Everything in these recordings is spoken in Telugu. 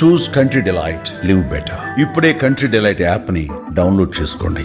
చూస్ కంట్రీ డిలైట్, లివ్ బెటర్. ఇప్పుడే కంట్రీ డిలైట్ యాప్ ని డౌన్లోడ్ చేసుకోండి.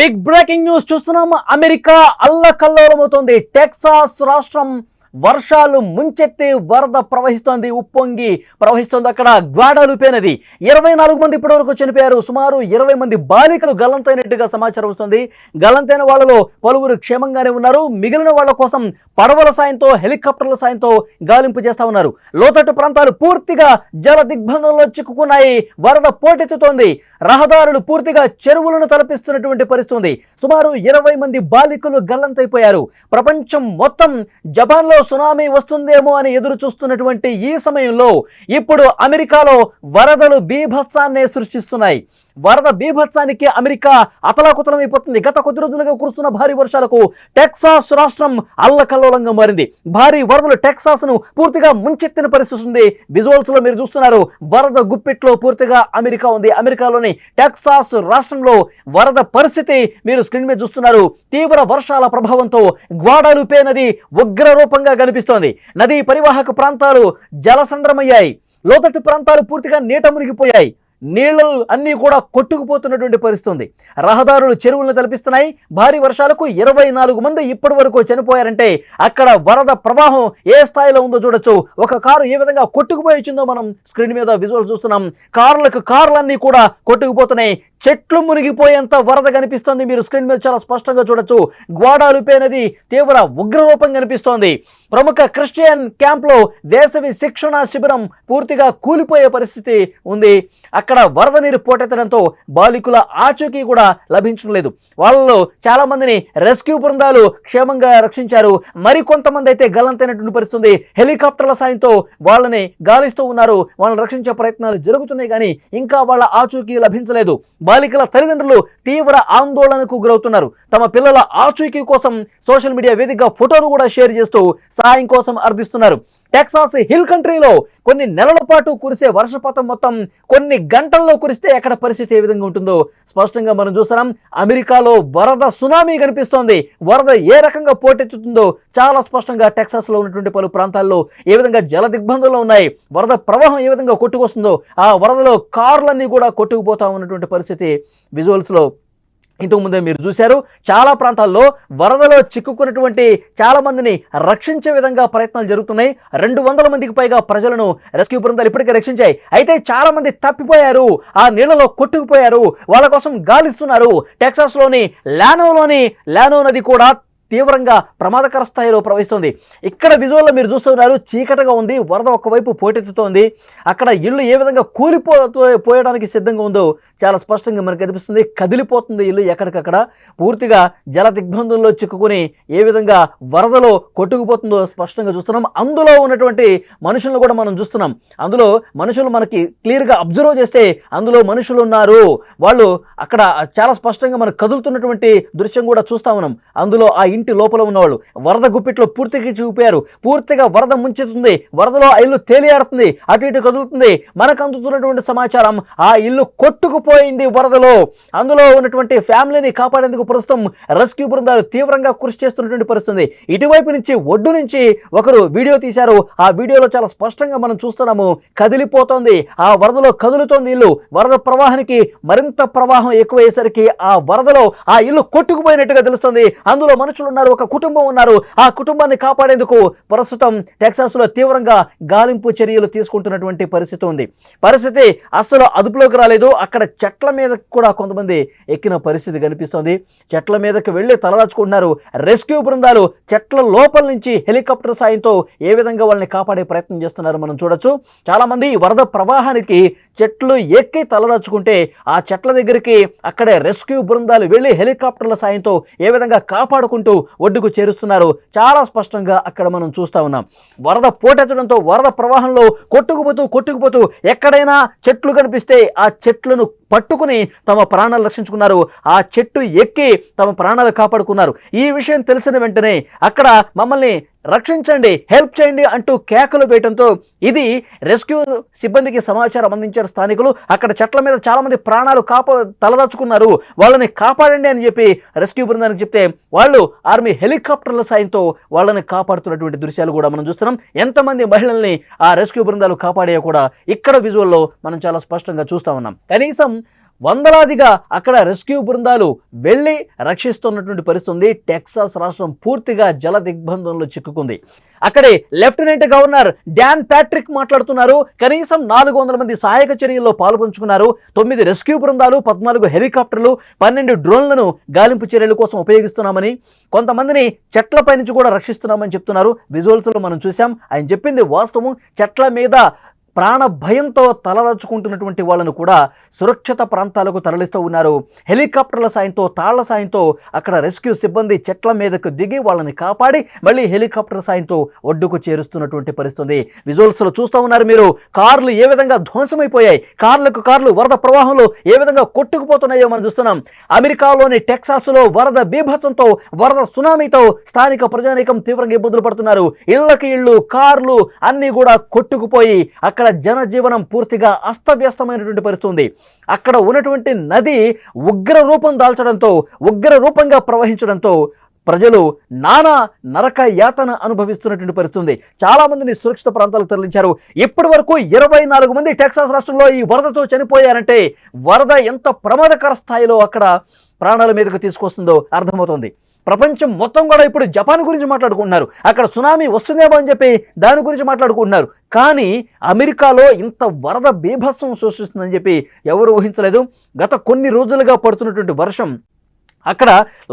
బిగ్ బ్రేకింగ్ న్యూస్ చూస్తున్నాం. అమెరికా అల్లకల్లోలమవుతోంది. టెక్సాస్ రాష్ట్రం వర్షాలు ముంచెత్తి వరద ప్రవహిస్తోంది, ఉప్పొంగి ప్రవహిస్తోంది. అక్కడ గ్వాడాలుపే నది. 24 మంది ఇప్పటివరకు చనిపోయారు. సుమారు 20 మంది బాలికలు గల్లంతైనట్టుగా సమాచారం వస్తుంది. గల్లంతైన వాళ్లలో పలువురు క్షేమంగానే ఉన్నారు. మిగిలిన వాళ్ల కోసం పడవల సాయంతో, హెలికాప్టర్ల సాయంతో గాలింపు చేస్తా ఉన్నారు. లోతట్టు ప్రాంతాలు పూర్తిగా జల దిగ్బంధంలో చిక్కుకున్నాయి. వరద పోటెత్తుతోంది. రహదారులు పూర్తిగా చెరువులను తలపిస్తున్నటువంటి పరిస్థితి. సుమారు 20 మంది బాలికలు గల్లంతైపోయారు. ప్రపంచం మొత్తం జపాన్లో సునామీ వస్తుందేమో అని ఎదురు చూస్తున్నటువంటి ఈ సమయంలో ఇప్పుడు అమెరికాలో వరదలు బీభత్సాన్ని సృష్టిస్తున్నాయి. వరద బీభత్సానికి అమెరికా అతలాకుతలమైపోతుంది. గత కొద్ది రోజులుగా కురుస్తున్న భారీ వర్షాలకు టెక్సాస్ రాష్ట్రం అల్లకల్లోలంగా మారింది. భారీ వరదలు టెక్సాస్ ను పూర్తిగా ముంచెత్తిన పరిస్థితి ఉంది. విజువల్స్ లో మీరు చూస్తున్నారు. వరద గుప్పిట్లో పూర్తిగా అమెరికా ఉంది. అమెరికాలోని టెక్సాస్ రాష్ట్రంలో వరద పరిస్థితి మీరు స్క్రీన్ మీద చూస్తున్నారు. తీవ్ర వర్షాల ప్రభావంతో గ్వాడాలుపే నది ఉగ్ర రూపంగా కనిపిస్తోంది. నదీ పరివాహక ప్రాంతాలు జలసంద్రమయ్యాయి. లోతట్టు ప్రాంతాలు పూర్తిగా నీట మునిగిపోయాయి. నీళ్లు అన్నీ కూడా కొట్టుకుపోతున్నటువంటి పరిస్థితి. రహదారులు చెరువులను తలపిస్తున్నాయి. భారీ వర్షాలకు 24 మంది ఇప్పటి వరకు చనిపోయారంటే అక్కడ వరద ప్రవాహం ఏ స్థాయిలో ఉందో చూడొచ్చు. ఒక కారు ఏ విధంగా కొట్టుకుపోయిందో మనం స్క్రీన్ మీద విజువల్ చూస్తున్నాం. కార్లన్నీ కూడా కొట్టుకుపోతున్నాయి. చెట్లు మునిగిపోయేంత వరద కనిపిస్తోంది. మీరు స్క్రీన్ మీద చాలా స్పష్టంగా చూడొచ్చు. గ్వాడాలుపే నది తీవ్ర ఉగ్రరూపం కనిపిస్తోంది. ప్రముఖ క్రిస్టియన్ క్యాంప్లో వేసవి శిక్షణ శిబిరం పూర్తిగా కూలిపోయే పరిస్థితి ఉంది. అక్కడ వరద నీరు పోటెత్తడంతో బాలికల ఆచూకీ కూడా లభించడం లేదు. వాళ్ళలో చాలా మందిని రెస్క్యూ బృందాలు క్షేమంగా రక్షించారు. మరికొంతమంది అయితే గల్లంతైనటువంటి పరిస్థితి. హెలికాప్టర్ల సాయంతో వాళ్ళని గాలిస్తూ ఉన్నారు. వాళ్ళని రక్షించే ప్రయత్నాలు జరుగుతున్నాయి, కానీ ఇంకా వాళ్ళ ఆచూకీ లభించలేదు. బాలికల తల్లిదండ్రులు తీవ్ర ఆందోళనకు గురవుతున్నారు. తమ పిల్లల ఆచూకీ కోసం సోషల్ మీడియా వేదికగా ఫోటోలు కూడా షేర్ చేస్తూ సహాయం కోసం అర్థిస్తున్నారు. టెక్సాస్ హిల్ కంట్రీలో కొన్ని నెలల పాటు కురిసే వర్షపాతం మొత్తం కొన్ని గంటల్లో కురిస్తే అక్కడ పరిస్థితి ఏ విధంగా ఉంటుందో స్పష్టంగా మనం చూస్తున్నాం. అమెరికాలో వరద సునామీ కనిపిస్తోంది. వరద ఏ రకంగా పోటెత్తుతుందో చాలా స్పష్టంగా టెక్సాస్లో ఉన్నటువంటి పలు ప్రాంతాల్లో ఏ విధంగా జల దిగ్బంధంలో ఉన్నాయి. వరద ప్రవాహం ఏ విధంగా కొట్టుకొస్తుందో, ఆ వరదలో కార్లన్నీ కూడా కొట్టుకుపోతా ఉన్నటువంటి పరిస్థితి విజువల్స్లో ఇంతకుముందే మీరు చూశారు. చాలా ప్రాంతాల్లో వరదలో చిక్కుకున్నటువంటి చాలా మందిని రక్షించే విధంగా ప్రయత్నాలు జరుగుతున్నాయి. 200 మందికి పైగా ప్రజలను రెస్క్యూ బృందాలు ఇప్పటికే రక్షించాయి. అయితే చాలా మంది తప్పిపోయారు, ఆ నీళ్లలో కొట్టుకుపోయారు. వాళ్ళ కోసం గాలిస్తున్నారు. టెక్సాస్లోని లానో నది కూడా తీవ్రంగా ప్రమాదకర స్థాయిలో ప్రవహిస్తుంది. ఇక్కడ విజువల్లో మీరు చూస్తున్నారు. చీకటిగా ఉంది. వరద ఒకవైపు పోటెత్తుతోంది. అక్కడ ఇల్లు ఏ విధంగా పోయడానికి సిద్ధంగా ఉందో చాలా స్పష్టంగా మనకు కనిపిస్తుంది. కదిలిపోతుంది ఇల్లు ఎక్కడికక్కడ. పూర్తిగా జల దిగ్బంధంలో చిక్కుకుని ఏ విధంగా వరదలో కొట్టుకుపోతుందో స్పష్టంగా చూస్తున్నాం. అందులో ఉన్నటువంటి మనుషులను కూడా మనం చూస్తున్నాం. అందులో మనుషులు మనకి క్లియర్గా అబ్జర్వ్ చేస్తే అందులో మనుషులు ఉన్నారు. వాళ్ళు అక్కడ చాలా స్పష్టంగా మనకు కదులుతున్నటువంటి దృశ్యం కూడా చూస్తా ఉన్నాం. అందులో ఆ ఇంటి లోపల ఉన్నవాళ్ళు వరద గుప్పిట్లో పూర్తిగా చూపారు. పూర్తిగా వరద ముంచెత్తుంది. వరదలో ఆ ఇల్లు తేలియాడుతుంది, అటు ఇటు కదులుతుంది. మనకు అందుతున్నటువంటి సమాచారం ఆ ఇల్లు కొట్టుకుపోయింది వరదలో. అందులో ఉన్నటువంటి ఫ్యామిలీని కాపాడేందుకు ప్రస్తుతం రెస్క్యూ బృందాలు తీవ్రంగా కృషి చేస్తున్నటువంటి పరిస్థితి. ఇటువైపు నుంచి ఒడ్డు నుంచి ఒకరు వీడియో తీశారు. ఆ వీడియోలో చాలా స్పష్టంగా మనం చూస్తున్నాము. కదిలిపోతోంది, ఆ వరదలో కదులుతోంది ఇల్లు. వరద ప్రవాహానికి మరింత ప్రవాహం ఎక్కువయ్యేసరికి ఆ వరదలో ఆ ఇల్లు కొట్టుకుపోయినట్టుగా తెలుస్తుంది. అందులో మనుషులు ఉన్నారు, ఒక కుటుంబం ఉన్నారు. ఆ కుటుంబాన్ని కాపాడేందుకు ప్రస్తుతం టెక్సాస్ లో తీవ్రంగా గాలింపు చర్యలు తీసుకుంటున్నటువంటి పరిస్థితి ఉంది. పరిస్థితి అస్సలు అదుపులోకి రాలేదు. అక్కడ చెట్ల మీద కూడా కొంతమంది ఎక్కిన పరిస్థితి కనిపిస్తోంది. చెట్ల మీదకి వెళ్ళి తలదాచుకుంటున్నారు. రెస్క్యూ బృందాలు చెట్ల లోపల నుంచి హెలికాప్టర్ సాయంతో ఏ విధంగా వాళ్ళని కాపాడే ప్రయత్నం చేస్తున్నారు మనం చూడొచ్చు. చాలా మంది వరద ప్రవాహానికి చెట్లు ఎక్కి తలదాచుకుంటే ఆ చెట్ల దగ్గరికి అక్కడే రెస్క్యూ బృందాలు వెళ్ళి హెలికాప్టర్ల సాయంతో ఏ విధంగా కాపాడుకుంటూ ఒడ్డుకు చేరుస్తున్నారు. చాలా స్పష్టంగా అక్కడ మనం చూస్తా ఉన్నాం. వరద పోటెత్తడంతో వరద ప్రవాహంలో కొట్టుకుపోతూ ఎక్కడైనా చెట్లు కనిపిస్తే ఆ చెట్లను పట్టుకుని తమ ప్రాణాలు రక్షించుకున్నారు. ఆ చెట్టు ఎక్కి తమ ప్రాణాలు కాపాడుకున్నారు. ఈ విషయం తెలిసిన వెంటనే అక్కడ మమ్మల్ని రక్షించండి, హెల్ప్ చేయండి అంటూ కేకలు వేయడంతో ఇది రెస్క్యూ సిబ్బందికి సమాచారం అందించారు స్థానికులు. అక్కడ చెట్ల మీద చాలా మంది ప్రాణాలు తలదాచుకున్నారు, వాళ్ళని కాపాడండి అని చెప్పి రెస్క్యూ బృందానికి చెప్తే వాళ్ళు ఆర్మీ హెలికాప్టర్ల సాయంతో వాళ్ళని కాపాడుతున్నటువంటి దృశ్యాలు కూడా మనం చూస్తున్నాం. ఎంతమంది మహిళల్ని ఆ రెస్క్యూ బృందాలు కాపాడాయో కూడా ఇక్కడ విజువల్లో మనం చాలా స్పష్టంగా చూస్తా ఉన్నాం. కనీసం వందలాదిగా అక్కడ రెస్క్యూ బృందాలు వెళ్ళి రక్షిస్తున్నటువంటి పరిస్థితి ఉంది. టెక్సాస్ రాష్ట్రం పూర్తిగా జల దిగ్బంధంలో చిక్కుకుంది. అక్కడే లెఫ్టినెంట్ గవర్నర్ డాన్ ప్యాట్రిక్ మాట్లాడుతున్నారు. కనీసం 400 మంది సహాయక చర్యల్లో పాల్పంచుకున్నారు. 9 రెస్క్యూ బృందాలు, 14 హెలికాప్టర్లు, 12 డ్రోన్లను గాలింపు చర్యల కోసం ఉపయోగిస్తున్నామని, కొంతమందిని చెట్లపై నుంచి కూడా రక్షిస్తున్నామని చెప్తున్నారు. విజువల్స్లో మనం చూసాం. ఆయన చెప్పింది వాస్తవం. చెట్ల మీద ప్రాణ భయంతో తలదాచుకుంటున్నటువంటి వాళ్ళను కూడా సురక్షిత ప్రాంతాలకు తరలిస్తూ ఉన్నారు. హెలికాప్టర్ల సాయంతో, తాళ్ల సాయంతో అక్కడ రెస్క్యూ సిబ్బంది చెట్ల మీదకు దిగి వాళ్ళని కాపాడి మళ్ళీ హెలికాప్టర్ సాయంతో ఒడ్డుకు చేరుస్తున్నటువంటి పరిస్థితి. విజువల్స్లో చూస్తూ ఉన్నారు మీరు. కార్లు ఏ విధంగా ధ్వంసమైపోయాయి, కార్లు వరద ప్రవాహంలో ఏ విధంగా కొట్టుకుపోతున్నాయో మనం చూస్తున్నాం. అమెరికాలోని టెక్సాస్లో వరద బీభత్సంతో, వరద సునామీతో స్థానిక ప్రజానీకం తీవ్రంగా ఇబ్బందులు పడుతున్నారు. ఇళ్లకి ఇళ్ళు, కార్లు అన్నీ కూడా కొట్టుకుపోయి అక్కడ జనజీవనం పూర్తిగా అస్తవ్యస్తమైనటువంటి పరిస్థితి. అక్కడ ఉన్నటువంటి నది ఉగ్ర రూపం దాల్చడంతో, ఉగ్ర రూపంగా ప్రవహించడంతో ప్రజలు నానా నరక యాతన అనుభవిస్తున్నటువంటి పరిస్థితి. చాలా మందిని సురక్షిత ప్రాంతాలకు తరలించారు. ఇప్పటి వరకు 24 మంది టెక్సాస్ రాష్ట్రంలో ఈ వరదతో చనిపోయారంటే వరద ఎంత ప్రమాదకర స్థాయిలో అక్కడ ప్రాణాల మీదకు తీసుకొస్తుందో అర్థమవుతుంది. ప్రపంచం మొత్తం కూడా ఇప్పుడు జపాన్ గురించి మాట్లాడుకుంటున్నారు. అక్కడ సునామీ వస్తుందేమో అని చెప్పి దాని గురించి మాట్లాడుకుంటున్నారు. కానీ అమెరికాలో ఇంత వరద బీభత్సం సృష్టిస్తుందని చెప్పి ఎవరు ఊహించలేదు. గత కొన్ని రోజులుగా పడుతున్నటువంటి వర్షం అక్కడ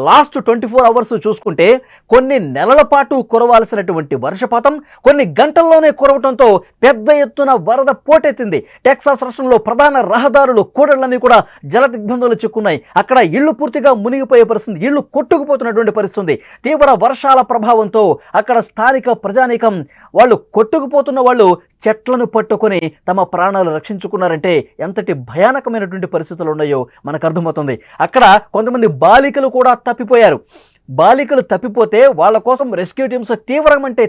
లాస్ట్ 24 అవర్స్ చూసుకుంటే కొన్ని నెలల పాటు కురవాల్సినటువంటి వర్షపాతం కొన్ని గంటల్లోనే కురవడంతో పెద్ద ఎత్తున వరద పోటెత్తింది. టెక్సాస్ రాష్ట్రంలో ప్రధాన రహదారులు, కూడళ్లన్నీ కూడా జల దిగ్బంధంలో చిక్కున్నాయి. అక్కడ ఇళ్లు పూర్తిగా మునిగిపోయే పరిస్థితి, ఇళ్లు కొట్టుకుపోతున్నటువంటి పరిస్థితి. తీవ్ర వర్షాల ప్రభావంతో అక్కడ స్థానిక ప్రజానీకం వాళ్ళు కొట్టుకుపోతున్న వాళ్ళు చెట్లను పట్టుకొని తమ ప్రాణాలు రక్షించుకున్నారంటే ఎంతటి భయానకమైనటువంటి పరిస్థితులు ఉన్నాయో మనకు అర్థమవుతుంది. అక్కడ కొంతమంది బాలికలు కూడా తప్పిపోయారు. బాలికలు తప్పిపోతే వాళ్ళ కోసం రెస్క్యూ టీమ్స్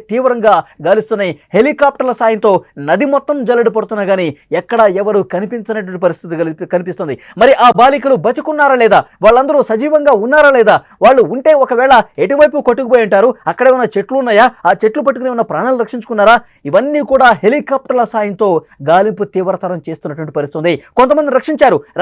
తీవ్రంగా గాలిస్తున్నాయి. హెలికాప్టర్ల సాయంతో నది మొత్తం జల్లెడ పడుతున్నా కానీ ఎక్కడ ఎవరు కనిపించినటువంటి పరిస్థితి కనిపిస్తుంది. మరి ఆ బాలికలు బతికున్నారా లేదా, వాళ్ళందరూ సజీవంగా ఉన్నారా లేదా, వాళ్ళు ఉంటే ఒకవేళ ఎటువైపు కొట్టుకుపోయి ఉంటారు, అక్కడ ఏమైనా చెట్లు ఉన్నాయా, ఆ చెట్లు పట్టుకుని ఉన్న ప్రాణాలు రక్షించుకున్నారా, ఇవన్నీ కూడా హెలికాప్టర్ల సాయంతో గాలింపు తీవ్రతరం చేస్తున్నటువంటి పరిస్థితి. కొంతమంది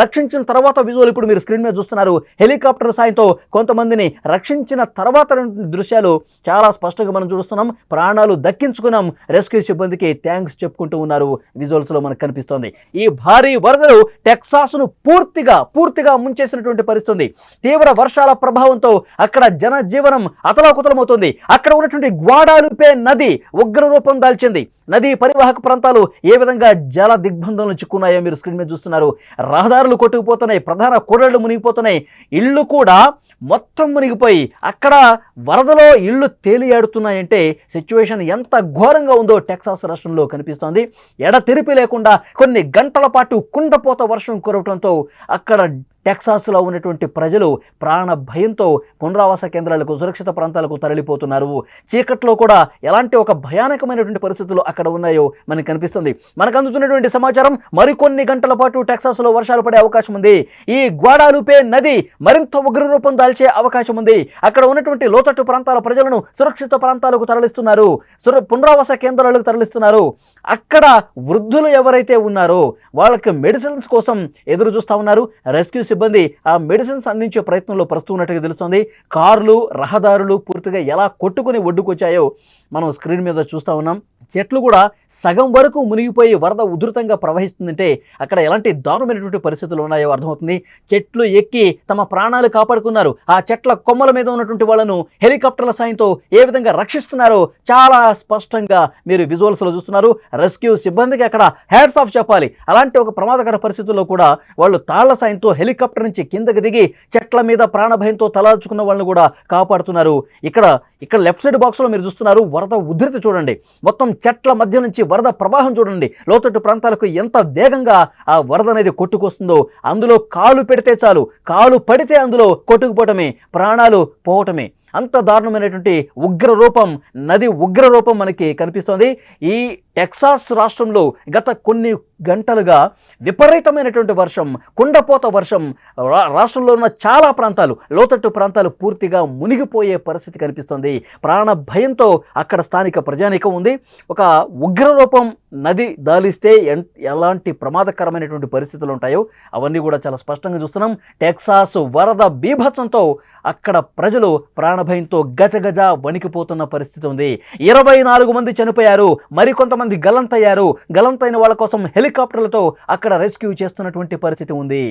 రక్షించిన తర్వాత విజువల్ ఇప్పుడు మీరు స్క్రీన్ మీద చూస్తున్నారు. హెలికాప్టర్ సాయంతో కొంతమందిని రక్షించిన తర్వాత దృశ్యాలు చాలా స్పష్టంగా మనం చూస్తున్నాం. ప్రాణాలు దక్కించుకున్నాం, రెస్క్యూ సిబ్బందికి థ్యాంక్స్ చెప్పుకుంటూ ఉన్నారు. విజువల్స్ లో మనకు కనిపిస్తోంది. ఈ భారీ వరదలు టెక్సాస్ ను పూర్తిగా ముంచేసినటువంటి పరిస్థితి. తీవ్ర వర్షాల ప్రభావంతో అక్కడ జనజీవనం అతలాకుతలమవుతుంది. అక్కడ ఉన్నటువంటి గ్వాడాలుపే నది ఉగ్ర రూపం దాల్చింది. నదీ పరివాహక ప్రాంతాలు ఏ విధంగా జల దిగ్బంధంలో చిక్కున్నాయో మీరు స్క్రీన్ మీద చూస్తున్నారు. రహదారులు కొట్టుకుపోతున్నాయి, ప్రధాన కూడళ్లు మునిగిపోతున్నాయి, ఇళ్ళు కూడా మొత్తం మునిగిపోయి అక్కడ వరదలో ఇళ్ళు తేలియాడుతున్నాయంటే సిచ్యువేషన్ ఎంత ఘోరంగా ఉందో టెక్సాస్ రాష్ట్రంలో కనిపిస్తోంది. ఎడతెరిపి లేకుండా కొన్ని గంటల పాటు కుండపోత వర్షం కురవడంతో అక్కడ టెక్సాస్లో ఉన్నటువంటి ప్రజలు ప్రాణ భయంతో పునరావాస కేంద్రాలకు, సురక్షిత ప్రాంతాలకు తరలిపోతున్నారు. చీకట్లో కూడా ఎలాంటి ఒక భయానకమైనటువంటి పరిస్థితులు అక్కడ ఉన్నాయో మనకు కనిపిస్తుంది. మనకు అందుతున్నటువంటి సమాచారం మరికొన్ని గంటల పాటు టెక్సాస్లో వర్షాలు పడే అవకాశం ఉంది. ఈ గ్వాడాలుపే నది మరింత ఉగ్రరూపం దాల్చే అవకాశం ఉంది. అక్కడ ఉన్నటువంటి లోతట్టు ప్రాంతాల ప్రజలను సురక్షిత ప్రాంతాలకు తరలిస్తున్నారు, పునరావాస కేంద్రాలకు తరలిస్తున్నారు. అక్కడ వృద్ధులు ఎవరైతే ఉన్నారో వాళ్ళకి మెడిసిన్స్ కోసం ఎదురు చూస్తూ ఉన్నారు. రెస్క్యూ సిబ్బంది ఆ మెడిసిన్స్ అందించే ప్రయత్నంలో ప్రస్తున్నట్టుగా తెలుస్తుంది. కార్లు, రహదారులు పూర్తిగా ఎలా కొట్టుకుని ఒడ్డుకొచ్చాయో మనం స్క్రీన్ మీద చూస్తూ ఉన్నాం. చెట్లు కూడా సగం వరకు మునిగిపోయి వరద ఉధృతంగా ప్రవహిస్తుందంటే అక్కడ ఎలాంటి దారుణమైనటువంటి పరిస్థితులు ఉన్నాయో అర్థమవుతుంది. చెట్లు ఎక్కి తమ ప్రాణాలు కాపాడుకున్నారు. ఆ చెట్ల కొమ్మల మీద ఉన్నటువంటి వాళ్ళను హెలికాప్టర్ల సాయంతో ఏ విధంగా రక్షిస్తున్నారో చాలా స్పష్టంగా మీరు విజువల్స్లో చూస్తున్నారు. రెస్క్యూ సిబ్బందికి అక్కడ హ్యాట్స్ ఆఫ్ చెప్పాలి. అలాంటి ఒక ప్రమాదకర పరిస్థితుల్లో కూడా వాళ్ళు తాళ్ల సాయంతో హెలికాప్టర్ నుంచి కిందకి దిగి చెట్ల మీద ప్రాణభయంతో తలాచుకున్న వాళ్ళని కూడా కాపాడుతున్నారు. ఇక్కడ లెఫ్ట్ సైడ్ బాక్స్లో మీరు చూస్తున్నారు వరద ఉధృతి చూడండి. మొత్తం చెట్ల మధ్య నుంచి వరద ప్రవాహం చూడండి. లోతట్టు ప్రాంతాలకు ఎంత వేగంగా ఆ వరద అనేది కొట్టుకొస్తుందో. అందులో కాలు పెడితే చాలు, కాలు పడితే అందులో కొట్టుకుపోవటమే, ప్రాణాలు పోవటమే. అంత దారుణమైనటువంటి ఉగ్ర రూపం, నది ఉగ్ర రూపం మనకి కనిపిస్తోంది. ఈ టెక్సాస్ రాష్ట్రంలో గత కొన్ని గంటలుగా విపరీతమైనటువంటి వర్షం, కుండపోత వర్షం, రాష్ట్రంలో ఉన్న చాలా ప్రాంతాలు, లోతట్టు ప్రాంతాలు పూర్తిగా మునిగిపోయే పరిస్థితి కనిపిస్తుంది. ప్రాణ భయంతో అక్కడ స్థానిక ప్రజానీకం ఉంది. ఒక ఉగ్ర రూపం నది దాలిస్తే ఎలాంటి ప్రమాదకరమైనటువంటి పరిస్థితులు ఉంటాయో అవన్నీ కూడా చాలా స్పష్టంగా చూస్తున్నాం. టెక్సాస్ వరద బీభత్సంతో అక్కడ ప్రజలు ప్రాణభయంతో గజగజ వణికిపోతున్న పరిస్థితి ఉంది. 24 మంది చనిపోయారు, మరికొంతమంది గల్లంతయ్యారు. గల్లంతైన వాళ్ళ కోసం హెలికాప్టర్లతో అక్కడ రెస్క్యూ చేస్తున్నటువంటి పరిస్థితి ఉంది.